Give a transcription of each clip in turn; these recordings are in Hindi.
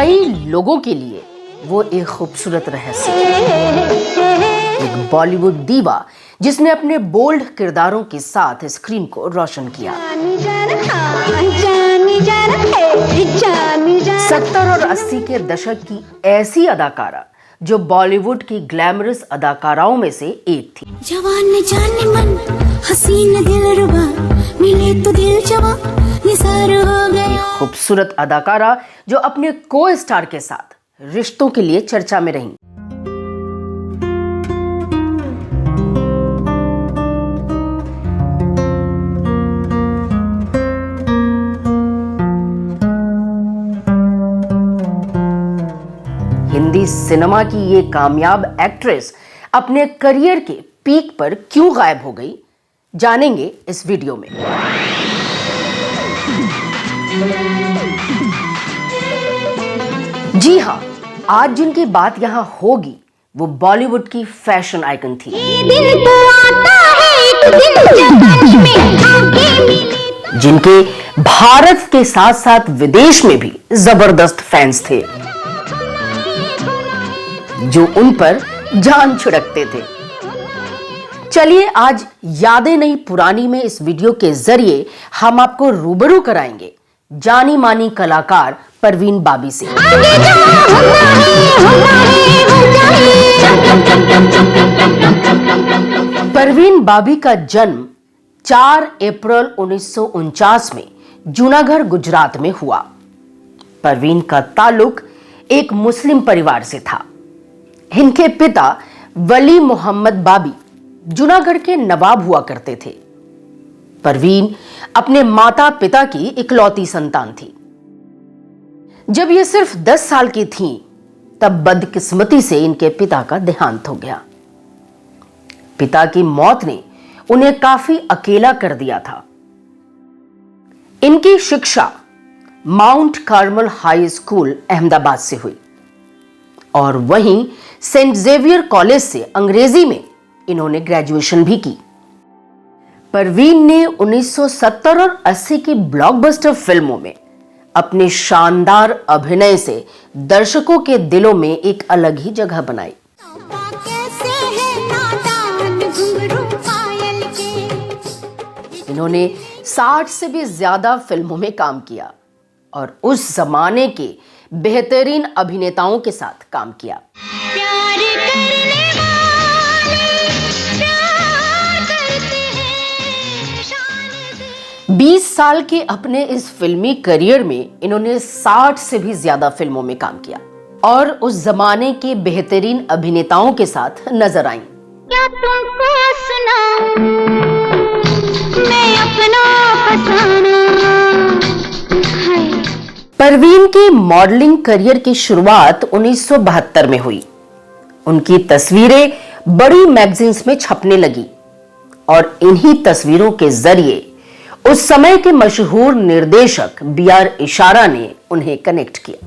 कई लोगों के लिए वो एक खूबसूरत रहस्य थी। एक बॉलीवुड दीवा जिसने अपने बोल्ड किरदारों के साथ स्क्रीन को रोशन किया। 70 और 80 के दशक की ऐसी अदाकारा जो बॉलीवुड की ग्लैमरस अदाकाराओं में से एक थी। जवान जाने मन हसीन दिलरुबा मिले तो दिल जवा निसार हो गया। खूबसूरत अदाकारा जो अपने को स्टार के साथ रिश्तों के लिए चर्चा में रही। हिंदी सिनेमा की ये कामयाब एक्ट्रेस अपने करियर के पीक पर क्यों गायब हो गई, जानेंगे इस वीडियो में। जी हां, आज जिनकी बात यहां होगी वो बॉलीवुड की फैशन आइकन थी। जिनके भारत के साथ साथ विदेश में भी जबरदस्त फैंस थे जो उन पर जान छिड़कते थे। चलिए आज यादें नहीं पुरानी में इस वीडियो के जरिए हम आपको रूबरू कराएंगे जानी मानी कलाकार परवीन बाबी से। परवीन बाबी का जन्म 4 अप्रैल 1949 में जूनागढ़ गुजरात में हुआ। परवीन का ताल्लुक एक मुस्लिम परिवार से था। इनके पिता वली मोहम्मद बाबी जूनागढ़ के नवाब हुआ करते थे। परवीन अपने माता पिता की इकलौती संतान थी। जब ये सिर्फ 10 साल की थीं, तब बदकिस्मती से इनके पिता का देहांत हो गया। पिता की मौत ने उन्हें काफी अकेला कर दिया था। इनकी शिक्षा mount Carmel high school Ahmedabad से हुई और वहीं सेंट जेवियर कॉलेज से अंग्रेजी में इन्होंने ग्रेजुएशन भी की। परवीन ने 1970 और 80 की ब्लॉकबस्टर फिल्मों में अपने शानदार अभिनय से दर्शकों के दिलों में एक अलग ही जगह बनाई। इन्होंने 60 से भी ज्यादा फिल्मों में काम किया और उस जमाने के बेहतरीन अभिनेताओं के साथ काम किया। 20 साल के अपने इस फिल्मी करियर में इन्होंने 60 से भी ज्यादा फिल्मों में काम किया और उस जमाने के बेहतरीन अभिनेताओं के साथ नजर आईं। क्या तुमको सुनाऊं मैं अपना फसाना है। परवीन की मॉडलिंग करियर की शुरुआत 1972 में हुई। उनकी तस्वीरें बड़ी मैगजीन्स में छपने लगी और इन्हीं तस्वीरों के जरिए उस समय के मशहूर निर्देशक BR इशारा ने उन्हें कनेक्ट किया।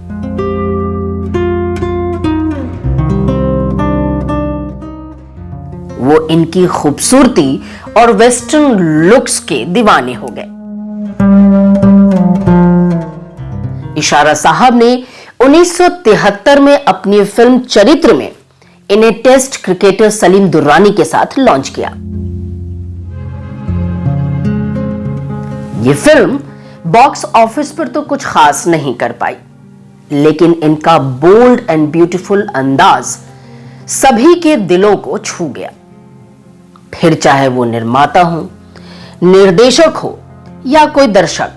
वो इनकी खूबसूरती और वेस्टर्न लुक्स के दीवाने हो गए। इशारा साहब ने 1973 में अपनी फिल्म चरित्र में इन्हें टेस्ट क्रिकेटर सलीम दुर्रानी के साथ लॉन्च किया। ये फिल्म बॉक्स ऑफिस पर तो कुछ खास नहीं कर पाई, लेकिन इनका बोल्ड एंड ब्यूटीफुल अंदाज सभी के दिलों को छू गया। फिर चाहे वो निर्माता हो, निर्देशक हो या कोई दर्शक,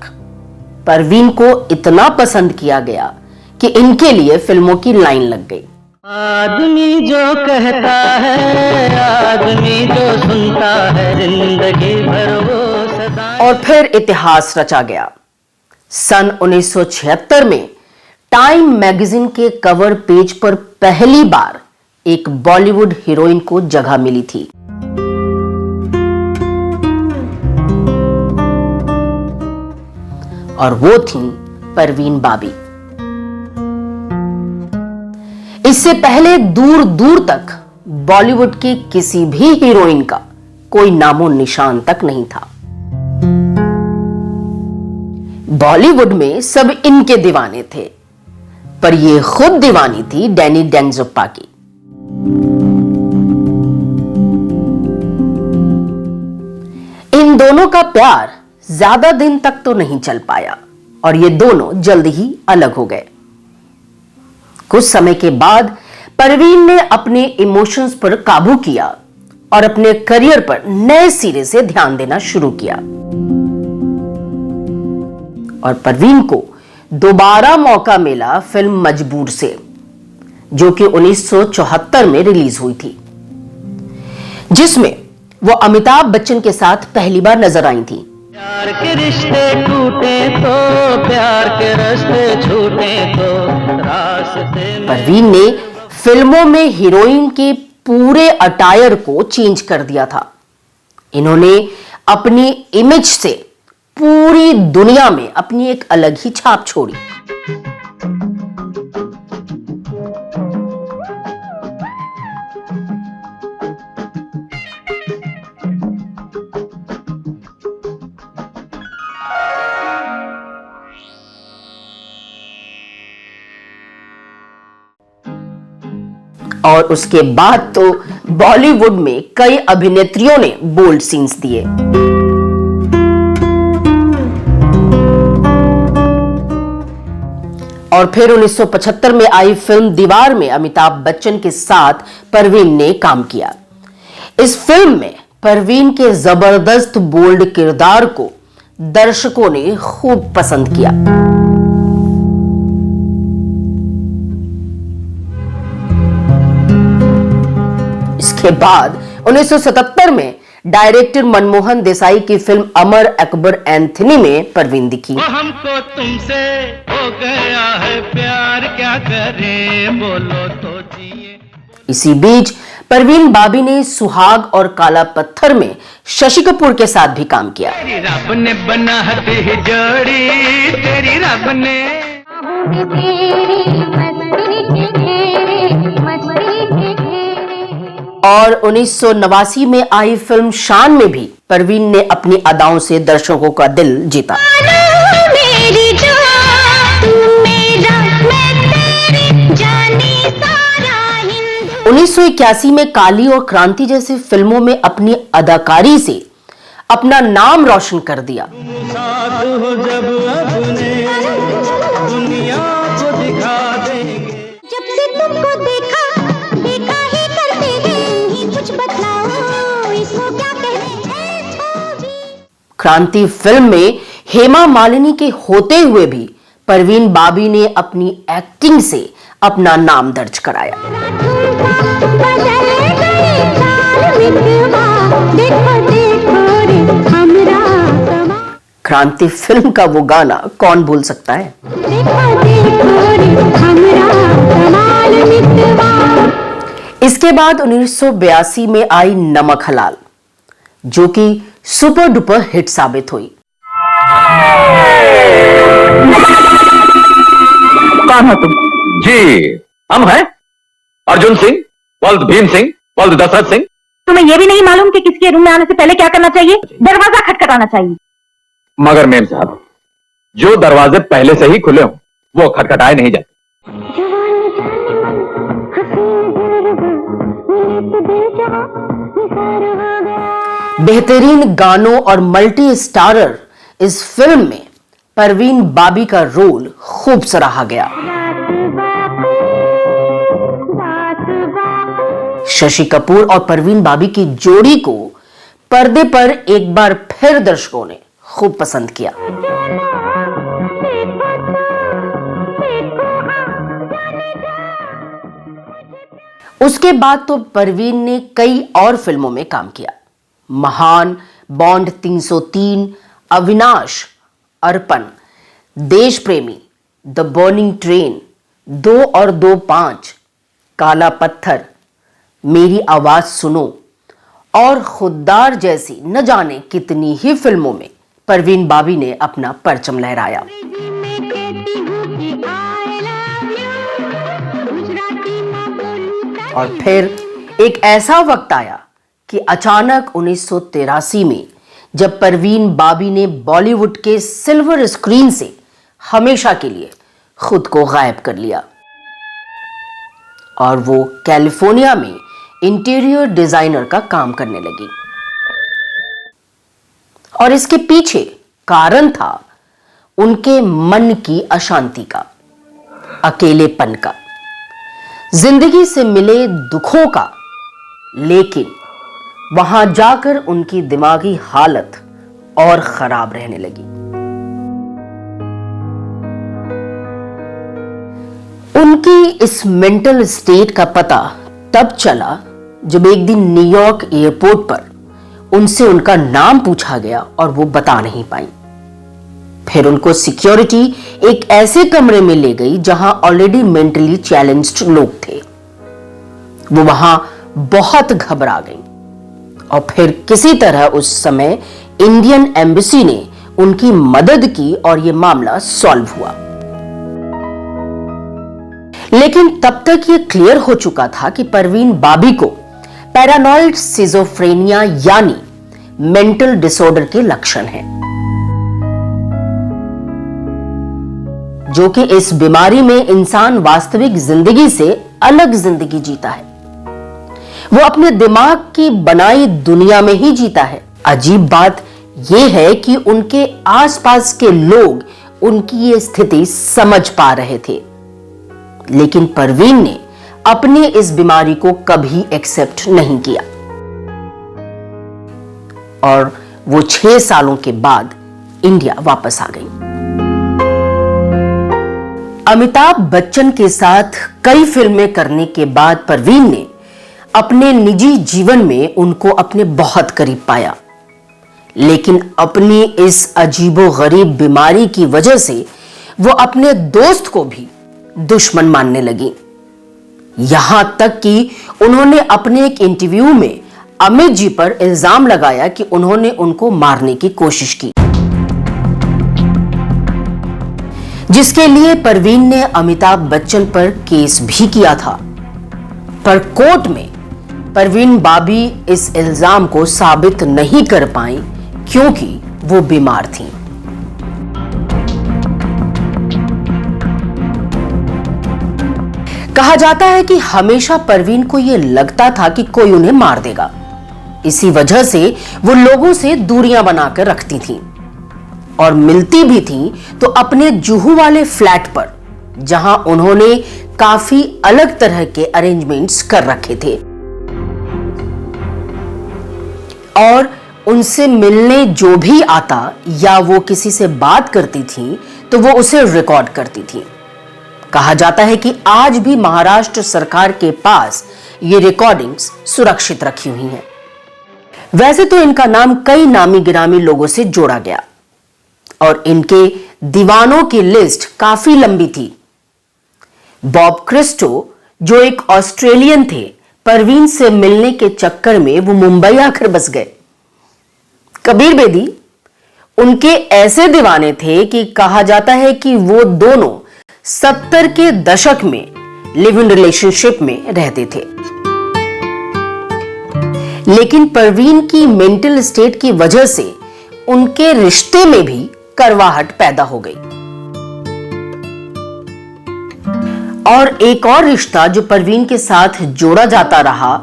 परवीन को इतना पसंद किया गया कि इनके लिए फिल्मों की लाइन लग गई। आदमी जो कहता है, आदमी जो सुनता है, जिंदगी भर वो सदा। और फिर इतिहास रचा गया। सन 1976 में टाइम मैगजीन के कवर पेज पर पहली बार एक बॉलीवुड हीरोइन को जगह मिली थी। और वो थी परवीन बाबी। इससे पहले दूर दूर तक बॉलीवुड की किसी भी हीरोइन का कोई नामो निशान तक नहीं था। बॉलीवुड में सब इनके दीवाने थे। पर यह खुद दीवानी थी डैनी डेंगजुप्पा की। इन दोनों का प्यार ज्यादा दिन तक तो नहीं चल पाया और ये दोनों जल्द ही अलग हो गए। कुछ समय के बाद परवीन ने अपने इमोशंस पर काबू किया और अपने करियर पर नए सिरे से ध्यान देना शुरू किया और परवीन को दोबारा मौका मिला फिल्म मजबूर से, जो कि 1974 में रिलीज हुई थी, जिसमें वो अमिताभ बच्चन के साथ पहली बार नजर आई थी। प्यार के रिश्ते टूटे तो प्यार के रास्ते छूटे तो रास्ते। परवीन ने फिल्मों में हीरोइन के पूरे अटायर को चेंज कर दिया था। इन्होंने अपनी इमेज से पूरी दुनिया में अपनी एक अलग ही छाप छोड़ी। और उसके बाद तो बॉलीवुड में कई अभिनेत्रियों ने बोल्ड सीन्स दिए। और फिर 1975 में आई फिल्म दीवार में अमिताभ बच्चन के साथ परवीन ने काम किया। इस फिल्म में परवीन के जबरदस्त बोल्ड किरदार को दर्शकों ने खूब पसंद किया। इसके बाद 1977 में डायरेक्टर मनमोहन देसाई की फिल्म अमर अकबर एंथनी में परवीन दिखी। हमको तुमसे हो गया है प्यार, क्या करें बोलो तो जिए। इसी बीच परवीन बाबी ने सुहाग और काला पत्थर में शशि कपूर के साथ भी काम किया। तेरी रब ने बना दी जोड़ी, तेरी रब ने। और 1989 में आई फिल्म शान में भी परवीन ने अपनी अदाओं से दर्शकों का दिल जीता। 1981 में काली और क्रांति जैसी फिल्मों में अपनी अदाकारी से अपना नाम रोशन कर दिया। साथ हो जब अपने दुनिया को दिखा देंगे। जब से तुमको देखा देखा ही करते हैं, कुछ बतलाओ इसको क्या कहते हैं। क्रांति फिल्म में हेमा मालिनी के होते हुए भी परवीन बाबी ने अपनी एक्टिंग से अपना नाम दर्ज कराया। क्रांति फिल्म का वो गाना कौन भूल सकता है। इसके बाद 1982 में आई नमक हलाल, जो कि सुपर डुपर हिट साबित हुई। कौन हो तुम? जी हम हैं अर्जुन सिंह, वल्द भीम सिंह, वल्द दशरथ सिंह। तुम्हें यह भी नहीं मालूम कि किसके रूम में आने से पहले क्या करना चाहिए? दरवाजा खटखटाना चाहिए। मगर मेम साहब, जो दरवाजे पहले से ही खुले हों वो खटखटाए नहीं जाते। बेहतरीन गानों और मल्टी स्टारर इस फिल्म में परवीन बाबी का रोल खूब सराहा गया। शशि कपूर और परवीन बाबी की जोड़ी को पर्दे पर एक बार फिर दर्शकों ने खूब पसंद किया। उसके बाद तो परवीन ने कई और फिल्मों में काम किया। महान, बॉन्ड 303, अविनाश, अर्पण, देश प्रेमी, द बर्निंग ट्रेन, 2 और 2 5, काला पत्थर, मेरी आवाज सुनो और खुददार जैसी न जाने कितनी ही फिल्मों में परवीन बाबी ने अपना परचम लहराया। और फिर एक ऐसा वक्त आया कि अचानक 1983 में जब परवीन बाबी ने बॉलीवुड के सिल्वर स्क्रीन से हमेशा के लिए खुद को गायब कर लिया। और वो कैलिफोर्निया में इंटीरियर डिजाइनर का काम करने लगी। और इसके पीछे कारण था उनके मन की अशांति का, अकेलेपन का, जिंदगी से मिले दुखों का। लेकिन वहां जाकर उनकी दिमागी हालत और खराब रहने लगी। उनकी इस मेंटल स्टेट का पता तब चला जब एक दिन न्यूयॉर्क एयरपोर्ट पर उनसे उनका नाम पूछा गया और वो बता नहीं पाई। फिर उनको सिक्योरिटी एक ऐसे कमरे में ले गई जहां ऑलरेडी मेंटली चैलेंज्ड लोग थे। वो वहां बहुत घबरा गई और फिर किसी तरह उस समय इंडियन एम्बेसी ने उनकी मदद की और यह मामला सॉल्व हुआ। लेकिन तब तक यह क्लियर हो चुका था कि परवीन बाबी को पैरानॉइड सिजोफ्रेनिया यानी मेंटल डिसऑर्डर के लक्षण हैं, जो कि इस बीमारी में इंसान वास्तविक जिंदगी से अलग जिंदगी जीता है। वो अपने दिमाग की बनाई दुनिया में ही जीता है। अजीब बात यह है कि उनके आसपास के लोग उनकी ये स्थिति समझ पा रहे थे, लेकिन परवीन ने अपनी इस बीमारी को कभी एक्सेप्ट नहीं किया और वो 6 सालों के बाद इंडिया वापस आ गई। अमिताभ बच्चन के साथ कई फिल्में करने के बाद परवीन ने अपने निजी जीवन में उनको अपने बहुत करीब पाया, लेकिन अपनी इस अजीबोगरीब बीमारी की वजह से वो अपने दोस्त को भी दुश्मन मानने लगी। यहां तक कि उन्होंने अपने एक इंटरव्यू में अमित जी पर इल्जाम लगाया कि उन्होंने उनको मारने की कोशिश की, जिसके लिए परवीन ने अमिताभ बच्चन पर केस भी किया था। पर कोर्ट में परवीन बाबी इस इल्जाम को साबित नहीं कर पाई क्योंकि वो बीमार थी। कहा जाता है कि हमेशा परवीन को यह लगता था कि कोई उन्हें मार देगा। इसी वजह से वो लोगों से दूरियां बनाकर रखती थीं और मिलती भी थीं तो अपने जुहू वाले फ्लैट पर, जहां उन्होंने काफी अलग तरह के अरेंजमेंट्स कर रखे थे। और उनसे मिलने जो भी आता या वो किसी से बात करती थी तो वो उसे रिकॉर्ड करती थी। कहा जाता है कि आज भी महाराष्ट्र सरकार के पास ये रिकॉर्डिंग्स सुरक्षित रखी हुई हैं। वैसे तो इनका नाम कई नामी गिरामी लोगों से जोड़ा गया और इनके दीवानों की लिस्ट काफी लंबी थी। बॉब क्रिस्टो, जो एक ऑस्ट्रेलियन थे, परवीन से मिलने के चक्कर में वो मुंबई आकर बस गए। कबीर बेदी उनके ऐसे दीवाने थे कि कहा जाता है कि वो दोनों 70 के दशक में लिव इन रिलेशनशिप में रहते थे। लेकिन परवीन की मेंटल स्टेट की वजह से उनके रिश्ते में भी करवाहट पैदा हो गई। और एक और रिश्ता जो परवीन के साथ जोड़ा जाता रहा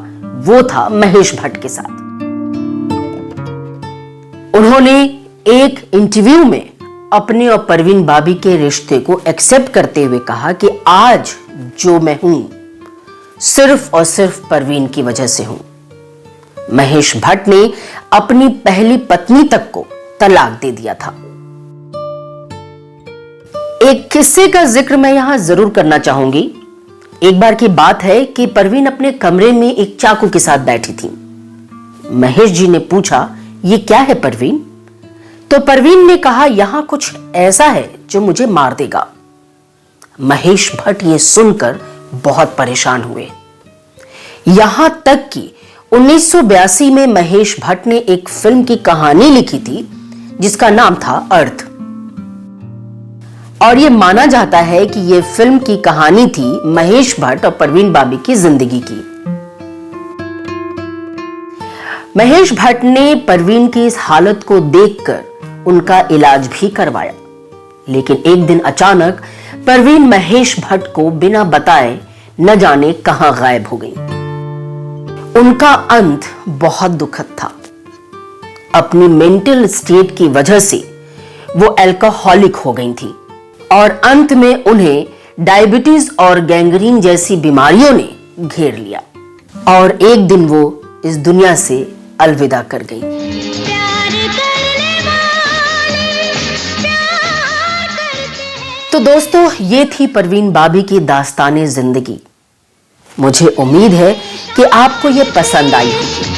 वो था महेश भट्ट के साथ। उन्होंने एक इंटरव्यू में अपने और परवीन बाबी के रिश्ते को एक्सेप्ट करते हुए कहा कि आज जो मैं हूं सिर्फ और सिर्फ परवीन की वजह से हूं। महेश भट्ट ने अपनी पहली पत्नी तक को तलाक दे दिया था। एक किस्से का जिक्र मैं यहां जरूर करना चाहूंगी। एक बार की बात है कि परवीन अपने कमरे में एक चाकू के साथ बैठी थी। महेश जी ने पूछा, ये क्या है परवीन? तो परवीन ने कहा, यहां कुछ ऐसा है जो मुझे मार देगा। महेश भट्ट ये सुनकर बहुत परेशान हुए। यहां तक कि 1982 में महेश भट्ट ने एक फिल्म की कहानी लिखी थी जिसका नाम था अर्थ। और यह माना जाता है कि यह फिल्म की कहानी थी महेश भट्ट और परवीन बाबी की जिंदगी की। महेश भट्ट ने परवीन की इस हालत को देखकर उनका इलाज भी करवाया, लेकिन एक दिन अचानक परवीन महेश भट्ट को बिना बताए न जाने कहां गायब हो गई। उनका अंत बहुत दुखद था। अपनी मेंटल स्टेट की वजह से वो अल्कोहलिक हो गई थी और अंत में उन्हें डायबिटीज और गैंग्रीन जैसी बीमारियों ने घेर लिया और एक दिन वो इस दुनिया से अलविदा कर गई। तो दोस्तों, ये थी परवीन बाबी की दास्ताने जिंदगी। मुझे उम्मीद है कि आपको ये पसंद आई होगी।